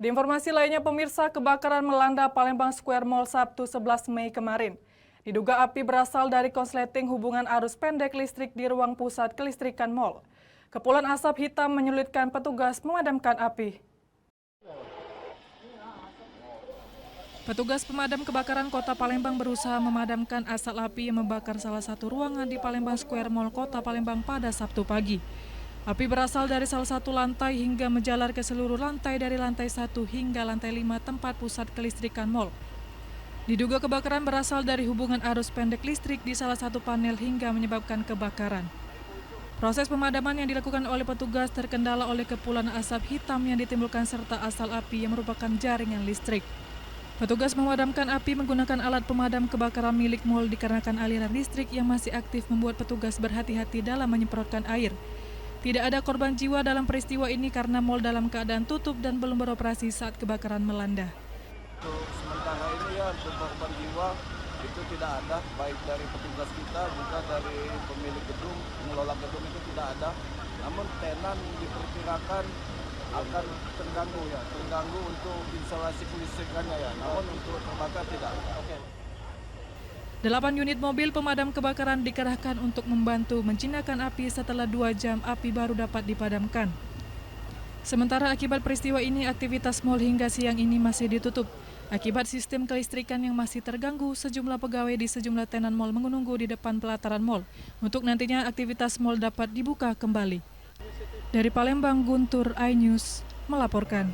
Di informasi lainnya, pemirsa, kebakaran melanda Palembang Square Mall Sabtu 11 Mei kemarin. Diduga api berasal dari konsleting hubungan arus pendek listrik di ruang pusat kelistrikan mall. Kepulan asap hitam menyulitkan petugas memadamkan api. Petugas pemadam kebakaran Kota Palembang berusaha memadamkan asap api yang membakar salah satu ruangan di Palembang Square Mall Kota Palembang pada Sabtu pagi. Api berasal dari salah satu lantai hingga menjalar ke seluruh lantai dari lantai 1 hingga lantai 5 tempat pusat kelistrikan mall. Diduga kebakaran berasal dari hubungan arus pendek listrik di salah satu panel hingga menyebabkan kebakaran. Proses pemadaman yang dilakukan oleh petugas terkendala oleh kepulan asap hitam yang ditimbulkan serta asal api yang merupakan jaringan listrik. Petugas memadamkan api menggunakan alat pemadam kebakaran milik mall dikarenakan aliran listrik yang masih aktif membuat petugas berhati-hati dalam menyemprotkan air. Tidak ada korban jiwa dalam peristiwa ini karena mal dalam keadaan tutup dan belum beroperasi saat kebakaran melanda. Untuk sementara ini ya, untuk korban jiwa itu tidak ada, baik dari petugas kita juga dari pemilik gedung, pengelola gedung itu tidak ada. Namun tenan diperkirakan akan terganggu untuk instalasi kelistrikannya ya. Namun untuk terbakar tidak. 8 unit mobil pemadam kebakaran dikerahkan untuk membantu menjinakkan api setelah 2 jam api baru dapat dipadamkan. Sementara akibat peristiwa ini aktivitas mal hingga siang ini masih ditutup. Akibat sistem kelistrikan yang masih terganggu, sejumlah pegawai di sejumlah tenan mal menunggu di depan pelataran mal untuk nantinya aktivitas mal dapat dibuka kembali. Dari Palembang, Guntur, iNews melaporkan.